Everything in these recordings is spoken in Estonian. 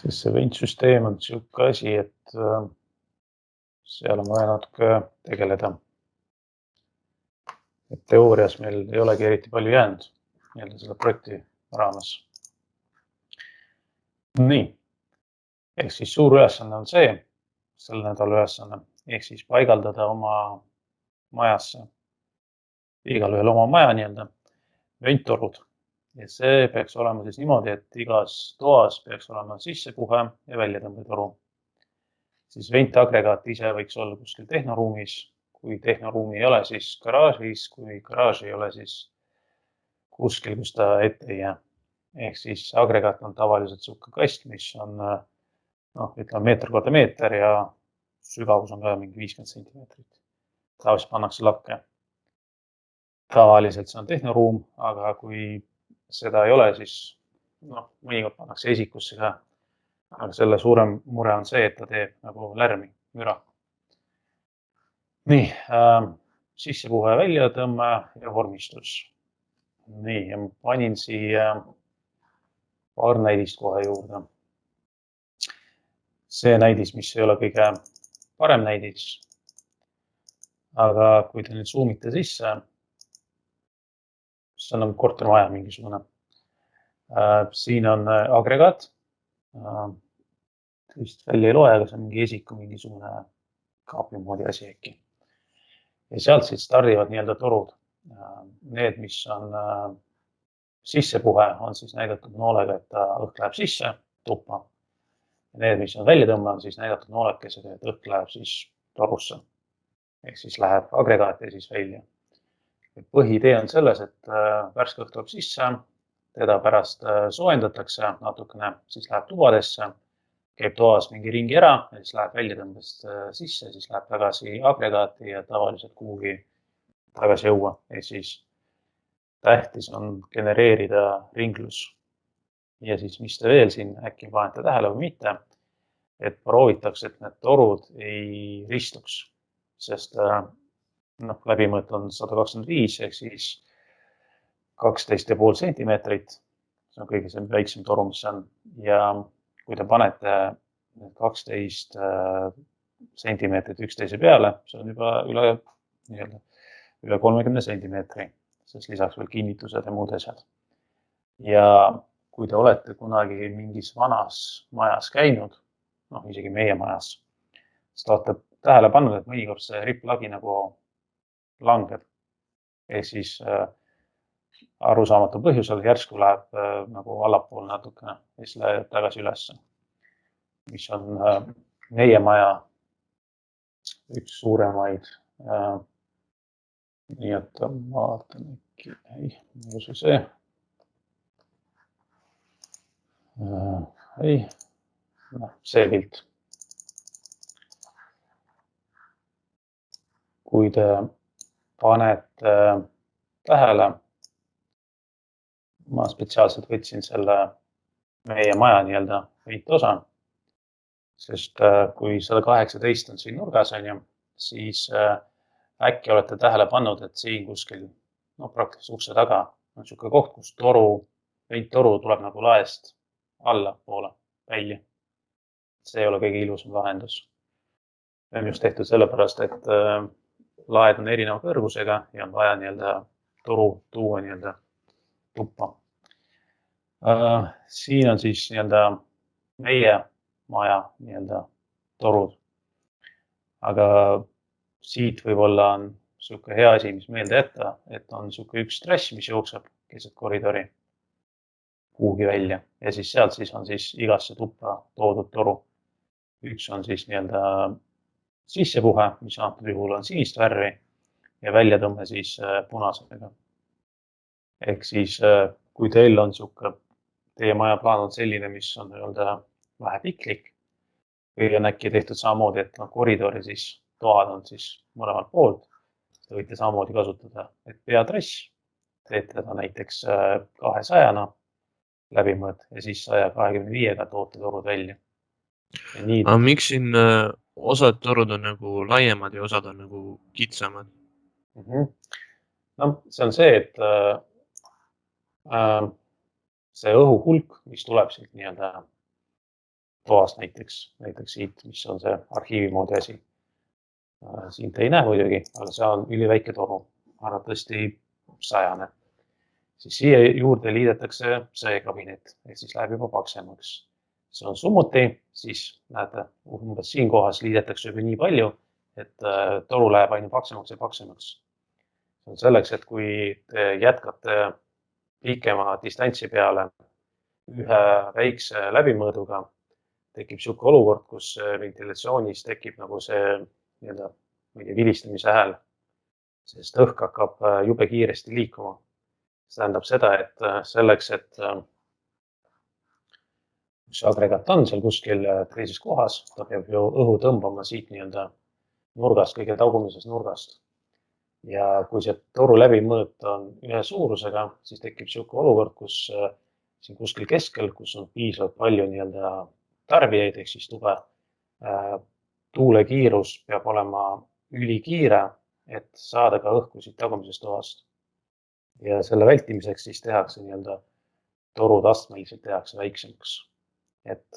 Siis see ventsüsteem on sihuke asi, et seal on vaja natuke tegeleda. Et teoorias meil ei olegi eriti palju jäänud selle projekti raames. Nii, ehk siis suur ülesanne on see, selle nädala ülesanne, ehk siis paigaldada oma majasse, igalühel oma maja venttorud. Ja see peaks olema siis niimoodi, et igas toas peaks olema sissepuhe ja väljatõmbetoru. Siis ventagregaat ise võiks olla kuskil tehnoruumis. Kui tehnoruumi ei ole, siis garaažis. Kui garaaž ei ole, siis kuskil, kus ta ette ei jää. Ehk siis agregaat on tavaliselt suhke kast, mis on ütleme meeter korda meeter ja sügavus on ka mingi 50 sentimeetrit. Tavaliselt pannakse lakke. Tavaliselt see on tehnoruum, aga kui seda ei ole, siis mõnikord pannakse esikusse ka. Aga selle suurem mure on see, et ta teeb nagu lärmi, müra. Nii, sissepuhe, väljatõmme ja vormistus. Nii, ja ma panin siia paar näidist kohe juurde. See näidis, mis ei ole kõige parem näidis. Aga kui te nüüd zoomite sisse, see on kortermaja mingisugune. Siin on agregaat. Vist välja ei loe, aga see on mingi esiku mingisugune kaapi moodi asi äkki. Ja sealt siis stardivad torud. Need, mis on sissepuhe, on siis näidatud noolega, et õhk läheb sisse tuppa. Need, mis on väljatõmme, on siis näidatud noolekesega, et õhk läheb siis torusse. Ehk siis läheb agregaat ja siis välja. Põhitee on selles, et värske õhk tuleb sisse, teda pärast soojendatakse natukene, siis läheb tubadesse, käib toas mingi ringi ära, ja siis läheb väljatõmbest sisse, siis läheb tagasi agregaati ja tavaliselt kuhugi tagasi jõua. Ehk siis tähtis on genereerida ringlus. Ja siis, mis te veel siin äkki panete tähele või mitte, et proovitakse, et need torud ei ristuks, sest läbimõõt on 125 ehk siis 12,5 sentimeetrit. See on kõige väiksem toru, mis on. Ja kui te panete 12 sentimeetrit üksteise peale, see on juba üle 30 sentimeetri, sest lisaks veel kinnitused ja muud asjad. Ja kui te olete kunagi mingis vanas majas käinud, isegi meie majas, siis te olete tähele pannud, et mõnikord see ripplagi nagu langeb. Ehk siis arusaamatu põhjusel järsku läheb nagu allapool natukene ja siis läheb tagasi ülesse. Mis on meie maja üks suuremaid. Nii et ma vaatan äkki, ei usu see. Ei, see pilt. Kui te panete tähele, ma spetsiaalselt võtsin selle meie maja veitosa, sest kui 118 on siin nurgas, siis äkki olete tähele pannud, et siin kuskil, praktiliselt ukse taga on sihuke koht, kus veittoru tuleb nagu laest alla poole välja. See ei ole kõige ilusam lahendus. See on just tehtud sellepärast, et laed on erineva kõrgusega ja on vaja toru tuua tuppa. Siin on siis meie maja torud. Aga siit võib-olla on sihuke hea asi, mis meelde jätta, et on sihuke üks trass, mis jookseb keset koridori kuhugi välja ja siis sealt siis on siis igasse tuppa toodud toru. Üks on siis sissepuhe, mis antud juhul on sinist värvi ja väljatõmme siis punasega. Ehk siis, kui teil on teie maja plaan on selline, mis on vähe piklik või on äkki tehtud samamoodi, et koridori siis toad on siis mõlemalt poolt, te võite samamoodi kasutada, et peatrass teete ta näiteks 200 läbimõõt ja siis 125-ga toote torud välja. Aga miks siin osad torud on nagu laiemad ja osad on nagu kitsamad? See on see, et see õhuhulk, mis tuleb siit toast näiteks siit, mis on see arhiivi moodi asi. Siin te ei näe muidugi, aga see on üliväike toru, arvatavasti 100. Siis siia juurde liidetakse söekabinet, ehk siis läheb juba paksemaks. See on summuti, siis näete, umbes siin kohas liidetakse juba nii palju, et toru läheb aina paksemaks ja paksemaks. See on selleks, et kui te jätkate pikema distantsi peale ühe väikse läbimõõduga, tekib siuke olukord, kus ventilatsioonis tekib nagu see vilistamise hääl, sest õhk hakkab jube kiiresti liikuma. See tähendab seda, et selleks, et see agregaat on seal kuskil teises kohas, ta peab ju õhu tõmbama siit nurgast, kõige taugumisest nurgast. Ja kui see toru läbimõõt on ühe suurusega, siis tekib siuke olukord, kus siin kuskil keskel, kus on piisavalt palju tarbijaid ehk siis tube, tuule kiirus peab olema ülikiire, et saada ka õhku siit tagumisest toast. Ja selle vältimiseks siis tehakse torud astmeliselt tehakse väiksemaks. Et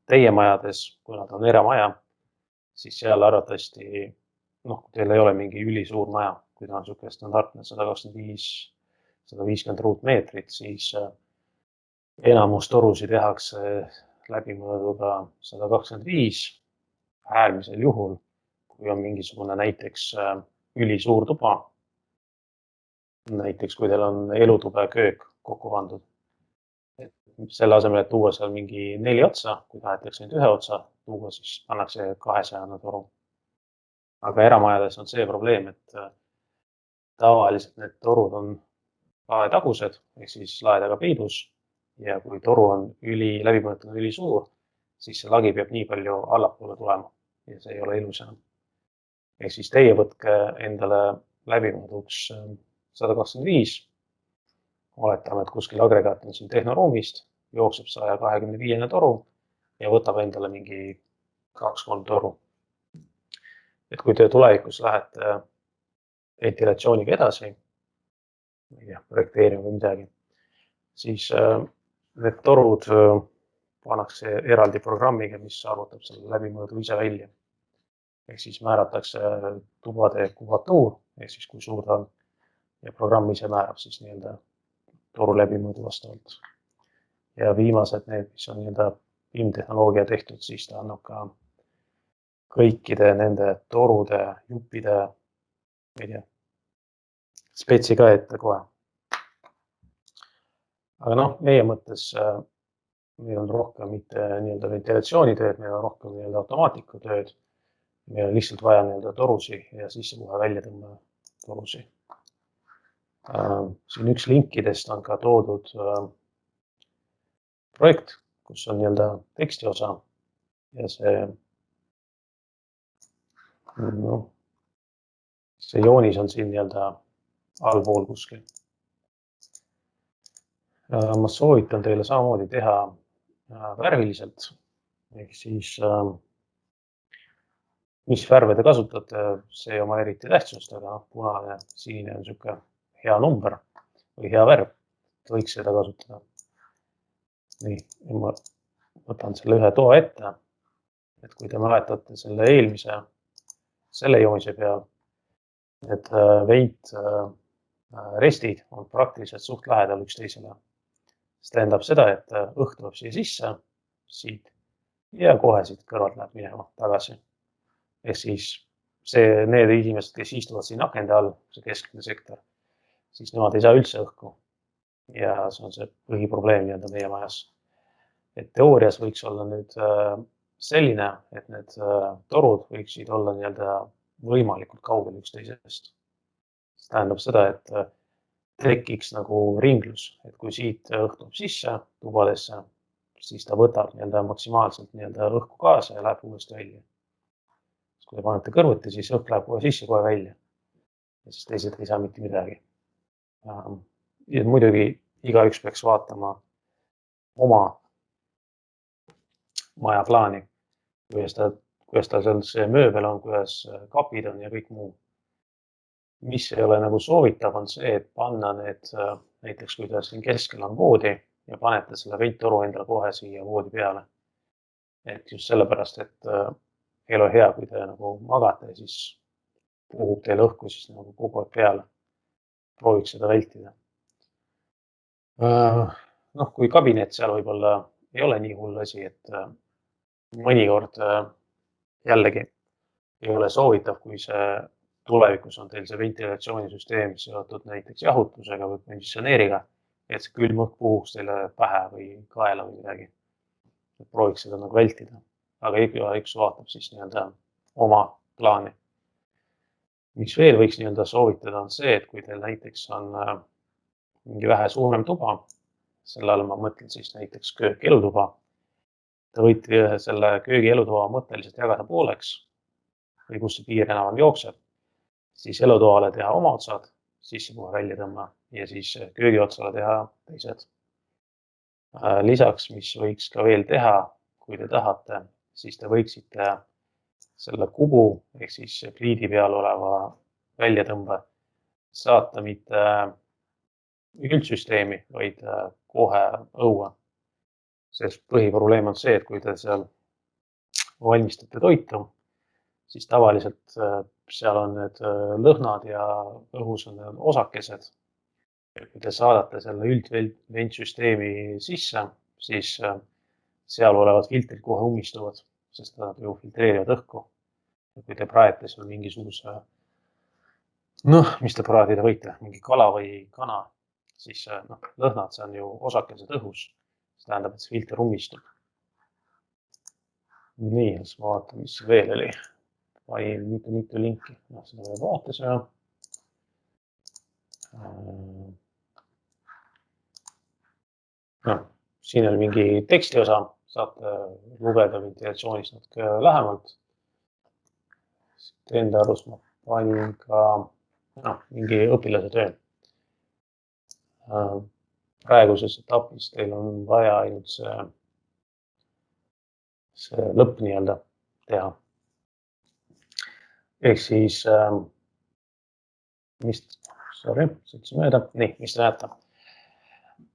teie majades, kui nad on eramaja, siis seal arvatavasti, kui teil ei ole mingi ülisuur maja, kui ta on siuke standardne 125-150 ruutmeetrit, siis enamus torusid tehakse läbimõõduga 125, äärmisel juhul, kui on mingisugune näiteks ülisuur tuba, näiteks kui teil on elutube köök kokku pandud. Selle asemel, et tuua seal mingi 4 otsa, kui tahetakse nüüd 1 otsa tuua, siis pannakse 200 toru. Aga eramajades on see probleem, et tavaliselt need torud on laetagused, ehk siis laedaga peidus. Ja kui toru on läbimõõt on ülisuur, siis see lagi peab nii palju allapoole tulema ja see ei ole ilus enam. Ehk siis teie võtke endale läbimõõduks 125. Oletame, et kuskil agregaat on siin tehnoruumist, jookseb 125 toru ja võtab endale mingi 2-3 toru. Et kui te tulevikus lähete ventilatsiooniga edasi, projekteerima või midagi, siis need torud pannakse eraldi programmiga, mis arvutab selle läbimõõdu ise välja. Ehk siis määratakse tubade kubatuur, ehk siis kui suur ta on ja programm ise määrab siis toru läbimõõdu vastavalt. Ja viimased need, mis on ilmtehnoloogia tehtud, siis ta annab ka kõikide nende torude, juppide, spetsi ka ette kohe. Aga meie mõttes meil on rohkem mitte ventilatsioonitööd, meil on rohkem automaatikutööd. Meil on lihtsalt vaja torusi ja sisse kohe välja tõmba torusi. Siin üks linkidest on ka toodud projekt, kus on teksti osa ja see joonis on siin allpool kuskil. Ma soovitan teile samamoodi teha värviliselt, ehk siis mis värve te kasutate, see ei oma eriti tähtsust, aga punane, sinine on siuke hea number või hea värv, võiks seda kasutada. Nii, ma võtan selle ühe toa ette, et kui te mäletate selle joomise peal, need veit restid on praktiliselt suht lähedal üksteisele. See tähendab seda, et õhk tuleb siia sisse, siit ja kohe siit kõrvalt läheb minema tagasi. Ehk siis need inimesed, kes istuvad siin akende all, see keskne sektor, siis nemad ei saa üldse õhku. Ja see on see põhiprobleem meie majas. Et teoorias võiks olla nüüd selline, et need torud võiksid olla võimalikult kaugel üksteisest. See tähendab seda, et tekiks nagu ringlus, et kui siit õhk tuleb sisse tubadesse, siis ta võtab maksimaalselt õhku kaasa ja läheb uuesti välja. Kui te panete kõrvuti, siis õhk läheb kohe sisse, kohe välja. Ja siis teised ei saa mitte midagi. Ja muidugi igaüks peaks vaatama oma maja plaani, kuidas tal seal see mööbel on, kuidas kapid on ja kõik muu. Mis ei ole soovitav on see, et panna need, näiteks kui ta siin keskel on voodi ja panete selle venttoru endale kohe siia voodi peale. et just sellepärast, et ei ole hea, kui te nagu magate ja siis puhub teil õhku siis nagu kogu aeg peale. Prooviks seda vältida. Noh, kui kabinet seal võib-olla ei ole nii hull asi, et mõnikord jällegi ei ole soovitav, kui see tulevikus on teil see ventilatsioonisüsteem seotud näiteks jahutusega või konditsioneeriga, et see külm õhk puhuks teile pähe või kaela või midagi. Prooviks seda nagu vältida, aga igaüks vaatab siis nii-öelda oma plaani. Mis veel võiks nii-öelda soovitada on see, et kui teil näiteks on mingi vähe suurem tuba, selle all ma mõtlen siis näiteks köök-elutuba, te võite selle köögi-elutoa mõtteliselt jagada pooleks või kus see piir enam jookseb, siis elutoale teha oma otsad, sissepuhe välja tõmba ja siis köögi otsale teha teised. Lisaks, mis võiks ka veel teha, kui te tahate, siis te võiksite selle kubu ehk siis pliidi peal oleva väljatõmbe saata mitte üldsüsteemi, vaid kohe õue. Sest põhiprobleem on see, et kui te seal valmistate toitu, siis tavaliselt seal on need lõhnad ja õhus on need osakesed. Kui te saadate selle üldventsüsteemi sisse, siis seal olevad filtrid kohe ummistuvad, sest nad ju filtreerivad õhku. Kui te praete seal mingisuguse, mis te praadida võite, mingi kala või kana, siis lõhnad, see on ju osakesed õhus. See tähendab, et see filter ummistub. Nii, siis ma vaatan, mis veel oli. Panin mitu linki. Seda veel vaatasime. Siin oli mingi tekstiosa, saate lugeda ventilatsioonist natuke lähemalt. Enda arust ma panin ka mingi õpilase töö. Praeguses etapis teil on vaja ainult see lõpp nii-öelda teha. Ehk siis, mis te näete?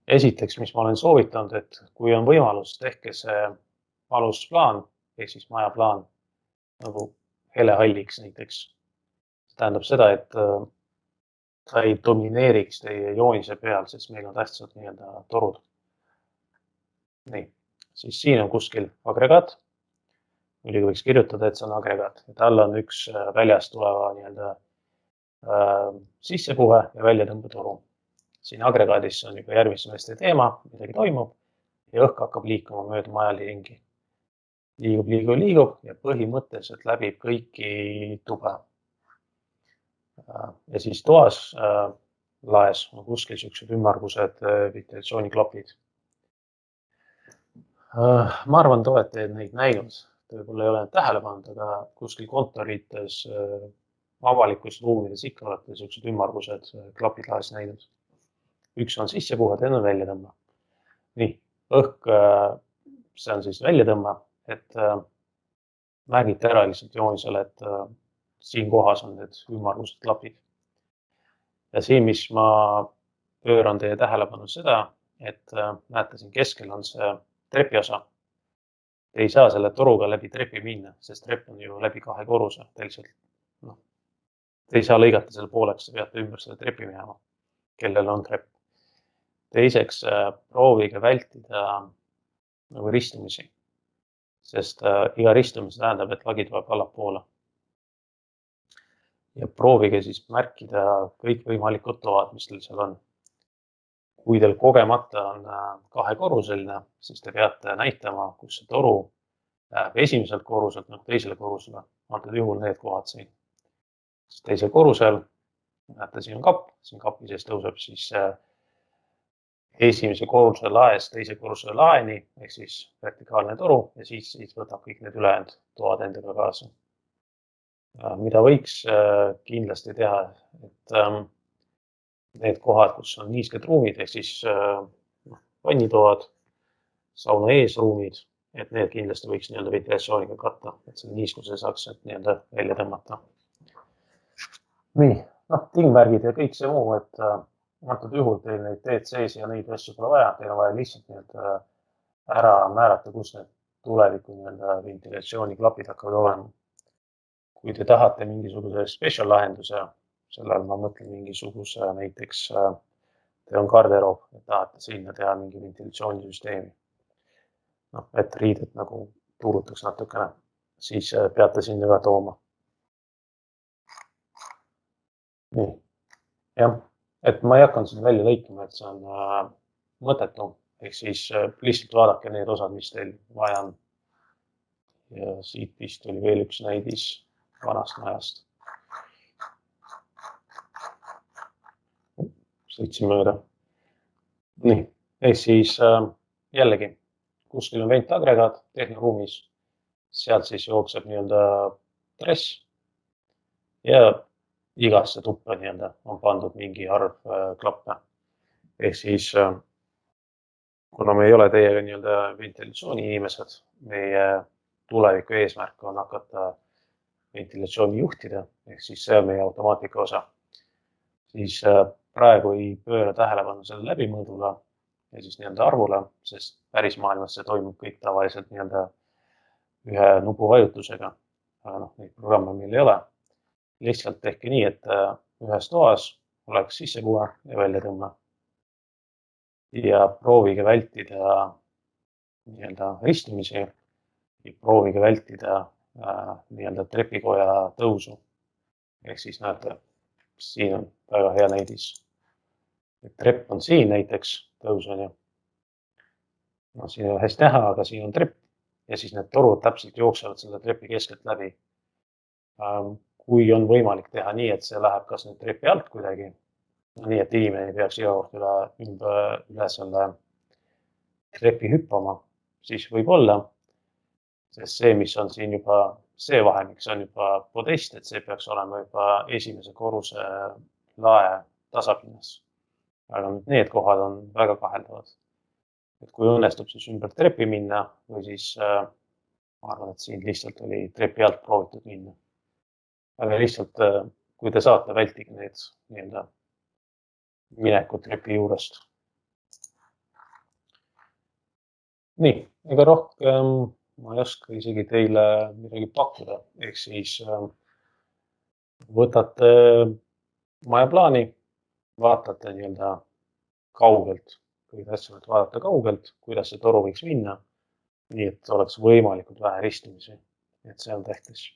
Esiteks, mis ma olen soovitanud, et kui on võimalus, tehke see alusplaan, ehk siis majaplaan nagu helehalliks näiteks. See tähendab seda, et ta ei domineeriks teie joonise peal, sest meil on tähtsad nii-öelda torud. Nii, siis siin on kuskil agregaat. Muidugi võiks kirjutada, et see on agregaat. Tal on üks väljast tuleva nii-öelda sissepuhe ja väljatõmbetoru. Siin agregaadis on juba järgmise semestri teema, midagi toimub ja õhk hakkab liikuma mööda majali ringi. Liigub ja põhimõtteliselt läbib kõiki tube. Ja siis toas laes on kuskil siuksed ümmargused ventilatsiooniklapid. Ma arvan, te olete neid näinud, te võib-olla ei ole tähele pannud, aga kuskil kontorites, avalikus ruumides ikka olete siuksed ümmargused klapid laes näinud. Üks on sissepuhe, teine on väljatõmba. Nii, õhk, see on siis väljatõmba, et märgite ära lihtsalt joonisele, et siin kohas on need ümmargused klapid. Ja siin, mis ma pööran teie tähelepanu seda, et näete siin keskel on see trepiosa. Te ei saa selle toruga läbi trepi minna, sest trepp on ju läbi 2 korruse. Te ei saa lõigata selle pooleks, te peate ümber selle trepi minema, kellel on trepp. Teiseks, proovige vältida nagu ristumisi, sest iga ristumise tähendab, et lagi tuleb allapoole. Ja proovige siis märkida kõik võimalikud toad, mis teil seal on. Kui teil kogemata on 2-korruseline, siis te peate näitama, kus see toru läheb esimeselt korruselt teisele korrusele. Antud juhul need kohad siin. Teisel korrusel, näete, siin on kapp, siin kapi sees tõuseb siis esimese korruse laes teise korruse laeni, ehk siis vertikaalne toru ja siis võtab kõik need ülejäänud toad endaga kaasa. Mida võiks kindlasti teha, et need kohad, kus on niisked ruumid, ehk siis vannitoad, sauna eesruumid, et need kindlasti võiks nii-öelda ventilatsiooniga katta, et selle niiskuse saaks nii-öelda välja tõmmata. Nii, tingmärgid ja kõik see muu, et antud juhul teil neid DCs ja neid asju pole vaja, teil on vaja lihtsalt ära määrata, kus need tuleviku nii-öelda ventilatsiooniklapid hakkavad olema. Kui te tahate mingisuguse special lahenduse, sellel ma mõtlen mingisuguse näiteks teil on garderoob, et tahate sinna teha mingi ventilatsioonisüsteemi. Noh, et riided nagu tuulutaks natukene, siis peate sinna ka tooma. Nii, jah, et ma ei hakanud seda välja lõikama, et see on mõttetu, ehk siis lihtsalt vaadake need osad, mis teil vaja on. Ja siit vist oli veel üks näidis vanast majast. Sõitsin mööda. Nii, ehk siis jällegi, kuskil on ventagregaat tehnoruumis, sealt siis jookseb nii-öelda dress ja igasse tuppa nii-öelda on pandud mingi arv klappe. Ehk siis, kuna me ei ole teiega nii-öelda ventilatsiooni inimesed, meie tuleviku eesmärk on hakata ventilatsiooni juhtida, ehk siis see on meie automaatika osa. Siis praegu ei pööra tähelepanu selle läbimõõdule ja siis nii-öelda arvule, sest päris maailmas see toimub kõik tavaliselt nii-öelda ühe nupu vajutusega. Aga noh, neid programme meil ei ole. Lihtsalt tehke nii, et ühes toas oleks sissepuhe ja väljatõmme. Ja proovige vältida nii-öelda ristumisi ja proovige vältida nii-öelda trepikoja tõusu. Ehk siis näete, siin on väga hea näidis. Trepp on siin näiteks tõus on ju. No, siin on hästi näha, aga siin on trepp ja siis need torud täpselt jooksevad selle trepi keskelt läbi. Kui on võimalik teha nii, et see läheb kas nüüd trepi alt kuidagi, nii et inimene ei peaks iga kord üle selle trepi hüppama, siis võib olla, sest see, mis on siin juba see vahemik, see on juba podest, et see peaks olema juba esimese korruse lae tasapinnas. Aga need kohad on väga kaheldavad. Et kui õnnestub siis ümber trepi minna või siis ma arvan, et siin lihtsalt oli trepi alt proovitud minna. Aga lihtsalt, kui te saate, vältige need nii-öelda minekud trepi juurest. Nii, ega rohkem ma ei oska isegi teile midagi pakkuda. Ehk siis võtate majaplaani, vaatate nii-öelda kaugelt, kõige tähtsam, et vaadata kaugelt, kuidas see toru võiks minna, nii et oleks võimalikult vähe ristumisi. Et see on tähtis.